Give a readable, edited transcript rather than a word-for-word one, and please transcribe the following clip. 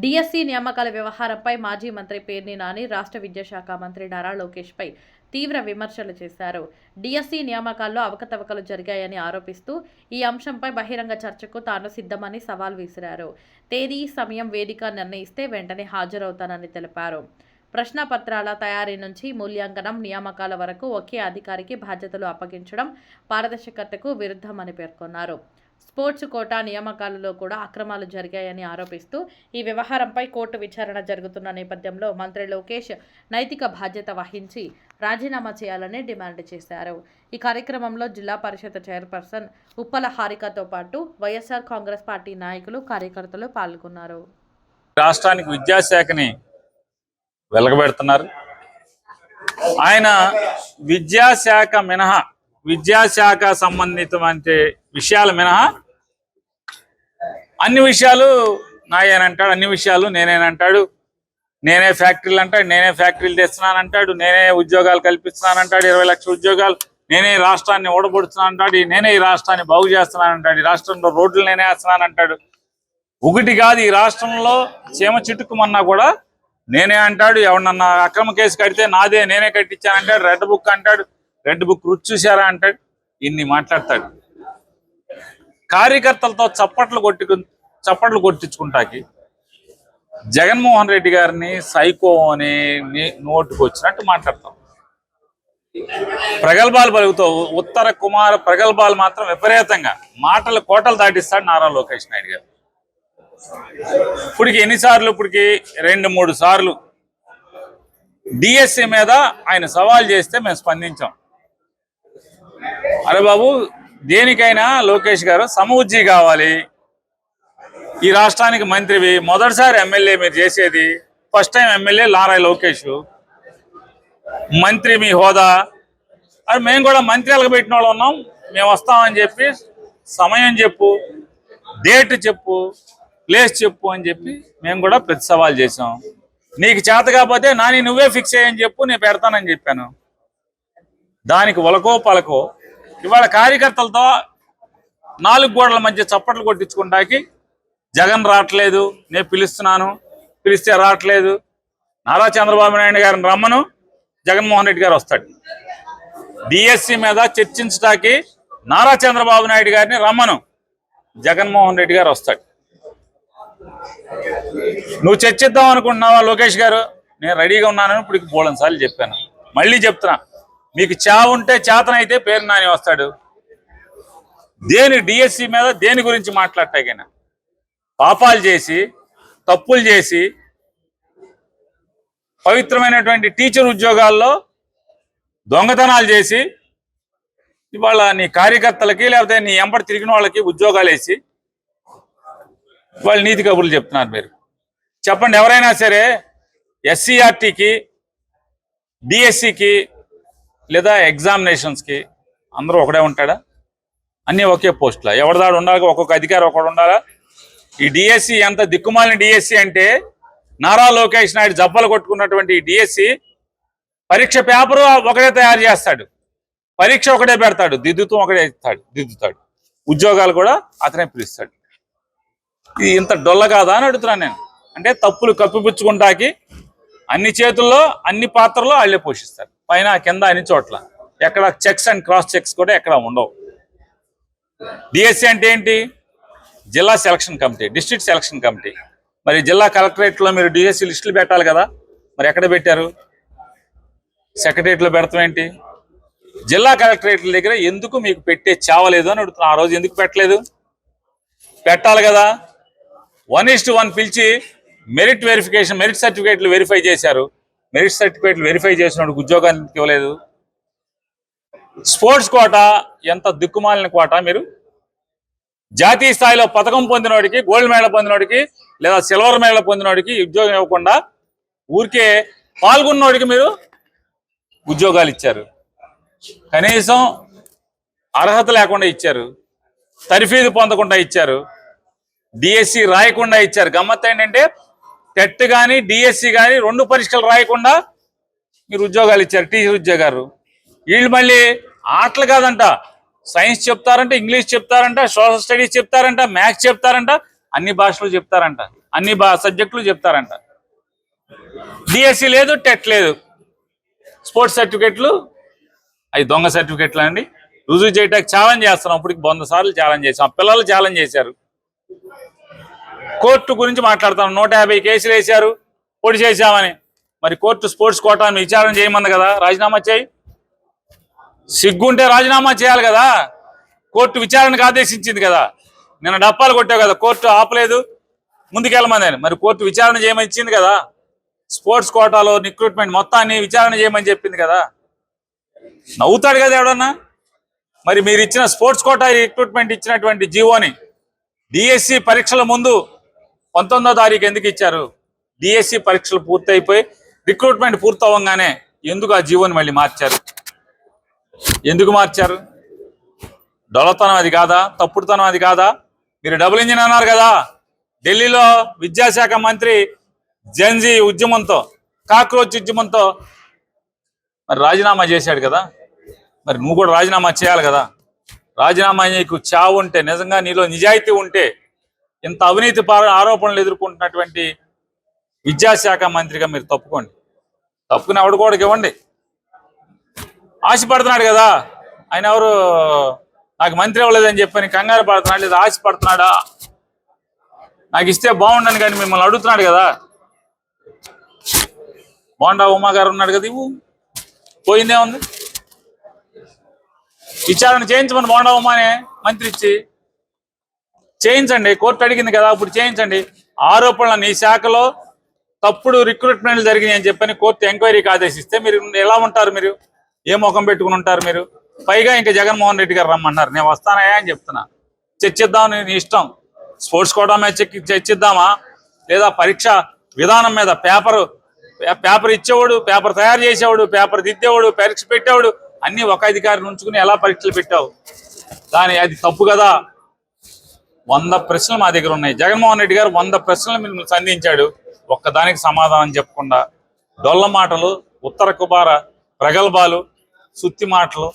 DSC నియామకాల వ్యవహారంపై మాజీ మంత్రి పేర్ని నాని రాష్ట్ర విద్యాశాఖ మంత్రి నారా లోకేష్పై తీవ్ర విమర్శలు చేశారు. డిఎస్సి నియామకాల్లో అవకతవకలు జరిగాయని ఆరోపిస్తూ ఈ అంశంపై బహిరంగ చర్చకు తాను సిద్ధమని సవాల్ విసిరారు. తేదీ, సమయం, వేదిక నిర్ణయిస్తే వెంటనే హాజరవుతానని తెలిపారు. ప్రశ్నపత్రాల తయారీ నుంచి మూల్యాంకనం, నియామకాల వరకు ఒకే అధికారికి బాధ్యతలు అప్పగించడం పారదర్శకతకు విరుద్ధమని పేర్కొన్నారు. స్పోర్ట్స్ కోటా నియామకాలలో కూడా అక్రమాలు జరిగాయని ఆరోపిస్తూ ఈ వ్యవహారంపై కోర్టు విచారణ జరుగుతున్న నేపథ్యంలో మంత్రి లోకేష్ నైతిక బాధ్యత వహించి రాజీనామా చేయాలని డిమాండ్ చేశారు. ఈ కార్యక్రమంలో జిల్లా పరిషత్ చైర్పర్సన్ ఉప్పల హారికతో పాటు వైఎస్ఆర్ కాంగ్రెస్ పార్టీ నాయకులు, కార్యకర్తలు పాల్గొన్నారు. రాష్ట్రానికి విద్యాశాఖని వెలగబెడుతున్నారు. ఆయన విద్యాశాఖ మినహా, విద్యాశాఖ సంబంధితమైన విషయాలు మినహా అన్ని విషయాలు నాయనంటాడు, అన్ని విషయాలు నేనేనంటాడు. నేనే ఫ్యాక్టరీలు అంటాడు, నేనే ఫ్యాక్టరీలు తెస్తున్నానంటాడు, నేనే ఉద్యోగాలు కల్పిస్తున్నానంటాడు, 20 లక్షల ఉద్యోగాలు, నేనే ఈ రాష్ట్రాన్ని ఓడబడుతున్నానంటాడు, నేనే ఈ రాష్ట్రాన్ని బాగు చేస్తున్నానంటాడు, ఈ రాష్ట్రంలో రోడ్లు నేనే వేస్తున్నానంటాడు. ఒకటి కాదు, ఈ రాష్ట్రంలో చీమ చిట్టుకుమన్నా కూడా నేనే అంటాడు. ఎవరన్నా అక్రమ కేసు కడితే నాదే, నేనే కట్టించానంటాడు. రెడ్ బుక్ అంటాడు, రెడ్ బుక్ రుచి చూశారా అంటాడు. ఇన్ని మాట్లాడతాడు. కార్యకర్తలతో చప్పట్లు కొట్టించుకుంటాకి జగన్మోహన్ రెడ్డి గారిని సైకో అని నోటుకు వచ్చినట్టు మాట్లాడతాం. ప్రగల్భాలు పలుకుతావు, ఉత్తర కుమార ప్రగల్భాలు మాత్రం విపరీతంగా మాటలు కోటలు దాటిస్తాడు నారా లోకేష్ నాయుడు గారు. ఇప్పటికి ఎన్నిసార్లు? ఇప్పటికి 2-3 సార్లు డిఎస్సి మీద ఆయన సవాల్ చేస్తే మేము స్పందించాం. అరే బాబు, దేనికైనా లోకేష్ గారు సమఉజ్జీ కావాలి. ఈ రాష్ట్రానికి మంత్రివి, మొదటిసారి ఎమ్మెల్యే మీరు చేసేది, first time MLA Nara Lokesh, మంత్రి మీ హోదా. అది మేము కూడా మంత్రులకు పెట్టిన వాళ్ళు ఉన్నాం, మేము వస్తామని చెప్పి సమయం చెప్పు, డేట్ చెప్పు, ప్లేస్ చెప్పు అని చెప్పి మేము కూడా ప్రతి సవాల్ చేసాం. నీకు చేత కాకపోతే నాని నువ్వే ఫిక్స్ అయ్యని చెప్పు, నేను పెడతానని చెప్పాను. దానికి ఒలకో పలకో ఇవాళ కార్యకర్తలతో 4 గోడల మధ్య చప్పట్లు కొట్టించుకుంటాకి జగన్ రావట్లేదు, నేను పిలుస్తున్నాను, పిలిస్తే రావట్లేదు. నారా చంద్రబాబు నాయుడు గారిని రమ్మను, జగన్మోహన్ రెడ్డి గారు వస్తాడు. డిఎస్సి మీద చర్చించడానికి నారా చంద్రబాబు నాయుడు గారిని రమ్మను, జగన్మోహన్ రెడ్డి గారు వస్తాడు. నువ్వు చర్చిద్దాం అనుకుంటున్నావా లోకేష్ గారు? నేను రెడీగా ఉన్నానని ఇప్పుడు బోళన్ సార్లు చెప్పాను, మళ్ళీ చెప్తున్నా. మీకు చావు ఉంటే చేతనైతే పేరు నాని వస్తాడు. డిఎస్సి మీద దేని గురించి మాట్లాడటాకైనా పాపాలు చేసి, తప్పులు చేసి, పవిత్రమైనటువంటి టీచర్ ఉద్యోగాల్లో దొంగతనాలు చేసి, ఇవాళ నీ కార్యకర్తలకి లేకపోతే నీ ఎంబడి తిరిగిన వాళ్ళకి ఉద్యోగాలు వేసి వాళ్ళు నీతి కబుర్లు చెప్తున్నారు. మీరు చెప్పండి, ఎవరైనా సరే ఎస్సీఆర్టీకి, డిఎస్సికి లేదా ఎగ్జామినేషన్స్కి అందరూ ఒకడే ఉంటాడా? అన్నీ ఒకే పోస్టులా? ఎవరిదాడు ఉండాలి, ఒక్కొక్క అధికారి ఒకడు ఉండాలా? ఈ డిఎస్సి ఎంత దిక్కుమాలిన డిఎస్సి అంటే, నారా లోకేష్ నాయుడు జబ్బలు కొట్టుకున్నటువంటి ఈ డిఎస్సి పరీక్ష పేపరు ఒకడే తయారు చేస్తాడు, పరీక్ష ఒకటే పెడతాడు, దిద్దుతాం ఒకటే దిద్దుతాడు, ఉద్యోగాలు కూడా అతనే పిలుస్తాడు. ఇది ఇంత డొల్ల కాదా అని అడుగుతున్నాను నేను. అంటే తప్పులు కప్పిపుచ్చుకుంటాకి అన్ని చేతుల్లో, అన్ని పాత్రలో వాళ్ళే పోషిస్తారు, పైన కింద అన్ని చోట్ల. ఎక్కడ చెక్స్ అండ్ క్రాస్ చెక్స్ కూడా ఎక్కడ ఉండవు. డిఎస్సి అంటే ఏంటి? జిల్లా selection committee, district selection committee. మరి జిల్లా కలెక్టరేట్లో మీరు డిఎస్సి లిస్టులు పెట్టాలి కదా, మరి ఎక్కడ పెట్టారు? సెక్రటరియట్లో పెడతాం ఏంటి? జిల్లా కలెక్టరేట్ల దగ్గర ఎందుకు మీకు పెట్టే చావలేదు అని అడుగుతున్నా. ఆ రోజు ఎందుకు పెట్టలేదు? పెట్టాలి కదా. 1:1 పిలిచి మెరిట్ వెరిఫికేషన్, మెరిట్ సర్టిఫికేట్లు వెరిఫై చేశారు. మెరిట్ సర్టిఫికేట్లు వెరిఫై చేసినప్పుడు ఉద్యోగానికి ఇవ్వలేదు. స్పోర్ట్స్ కోట ఎంత దిక్కుమాలిన కోట. మీరు జాతీయ స్థాయిలో పథకం పొందినోడికి, గోల్డ్ మెడల్ పొందినోడికి లేదా సిల్వర్ మెడల్ పొందినోడికి ఉద్యోగం ఇవ్వకుండా ఊరికే పాల్గొన్నోడికి మీరు ఉద్యోగాలు ఇచ్చారు. కనీసం అర్హత లేకుండా ఇచ్చారు, తర్ఫీదు పొందకుండా ఇచ్చారు, డిఎస్సి రాయకుండా ఇచ్చారు. గమ్మత్ ఏంటంటే టెట్ కానీ డిఎస్సి కానీ 2 పరీక్షలు రాయకుండా మీరు ఉద్యోగాలు ఇచ్చారు, టీచర్ ఉద్యోగాలు. వీళ్ళు మళ్ళీ ఆటలు కాదంట, సైన్స్ చెప్తారంట, ఇంగ్లీష్ చెప్తారంట, సోషల్ స్టడీస్ చెప్తారంట, మ్యాథ్స్ చెప్తారంట, అన్ని భాషలు చెప్తారంట. అన్ని సబ్జెక్టులు చెప్తారంట. డిఎస్సి లేదు, టెట్ లేదు, స్పోర్ట్స్ సర్టిఫికెట్లు అవి దొంగ సర్టిఫికెట్లు అండి. రుజువు చేయడానికి ఛాలెంజ్ చేస్తున్నాం. ఇప్పటికి 100 సార్లు ఛాలెంజ్ చేసాం. ఆ పిల్లలు ఛాలెంజ్ చేశారు. కోర్టు గురించి మాట్లాడతాం. 150 కేసులు వేశారు పొడి చేశామని. మరి కోర్టు స్పోర్ట్స్ కోటాను విచారణ చేయమంది కదా, రాజీనామా చేయి. సిగ్గుంటే రాజీనామా చేయాలి కదా. కోర్టు విచారణకు ఆదేశించింది కదా. నిన్న డప్పాలు కొట్టావు కదా, కోర్టు ఆపలేదు, ముందుకెళ్ళమని. మరి కోర్టు విచారణ చేయమని ఇచ్చింది కదా. స్పోర్ట్స్ కోటాలో రిక్రూట్మెంట్ మొత్తాన్ని విచారణ చేయమని చెప్పింది కదా. నవ్వుతాడు కదా ఎవడన్నా. మరి మీరు ఇచ్చిన స్పోర్ట్స్ కోటా రిక్రూట్మెంట్ ఇచ్చినటువంటి జీవోని డిఎస్సి పరీక్షల ముందు 19వ తారీఖు ఎందుకు ఇచ్చారు? డిఎస్సి పరీక్షలు పూర్తయిపోయి రిక్రూట్మెంట్ పూర్తవగానే ఎందుకు ఆ జీవోని మళ్ళీ మార్చారు? ఎందుకు మార్చారు? డొలతనం అది కాదా? తప్పుడుతనం అది కాదా? మీరు డబుల్ ఇంజిన్ అన్నారు కదా. ఢిల్లీలో విద్యాశాఖ మంత్రి జెన్జీ ఉద్యమంతో, కాక్రోచ్ ఉద్యమంతో మరి రాజీనామా చేశాడు కదా. మరి నువ్వు కూడా రాజీనామా చేయాలి కదా. రాజీనామా నీకు చావు ఉంటే, నిజంగా నీలో నిజాయితీ ఉంటే, ఇంత అవినీతి ఆరోపణలు ఎదుర్కొంటున్నటువంటి విద్యాశాఖ మంత్రిగా మీరు తప్పుకోండి. తప్పుకుని ఆవిడ కూడా ఇవ్వండి. ఆశపడుతున్నాడు కదా ఆయన. ఎవరు నాకు మంత్రి అవ్వలేదని చెప్పని కంగారు పడుతున్నాడు, లేదా ఆశపడుతున్నాడా? నాకు ఇస్తే బాగుండని కానీ మిమ్మల్ని అడుగుతున్నాడు కదా. బోండా ఉమా గారు ఉన్నాడు కదా, ఇవ్వు. పోయిందే ఉంది. విచారణ చేయించమని బోండా ఉమానే మంత్రి ఇచ్చి చేయించండి. కోర్టు అడిగింది కదా, ఇప్పుడు చేయించండి. ఆరోపణలు నీ శాఖలో తప్పుడు రిక్రూట్మెంట్లు జరిగినాయి అని చెప్పని కోర్టు ఎంక్వైరీకి ఆదేశిస్తే మీరు ఎలా ఉంటారు? మీరు ఏ ముఖం పెట్టుకుని ఉంటారు? మీరు పైగా ఇంకా జగన్మోహన్ రెడ్డి గారు రమ్మన్నారు. నేను వస్తానయా అని చెప్తున్నా. చర్చిద్దాం, నీ ఇష్టం. స్పోర్ట్స్ కోటా మీద చర్చిద్దామా, లేదా పరీక్ష విధానం మీద? పేపర్ ఇచ్చేవాడు, పేపర్ తయారు చేసేవాడు, పేపర్ దిద్దేవాడు, పరీక్ష పెట్టేవాడు అన్ని ఒక అధికారిని ఉంచుకుని ఎలా పరీక్షలు పెట్టావు? అది తప్పు కదా. 100 ప్రశ్నలు మా దగ్గర ఉన్నాయి. జగన్మోహన్ రెడ్డి గారు 100 ప్రశ్నలు మిమ్మల్ని సంధించాడు. ఒక్కదానికి సమాధానం చెప్పకుండా డొల్ల మాటలు, ఉత్తర కుబార ప్రగల్భాలు, సుత్తి మాటలు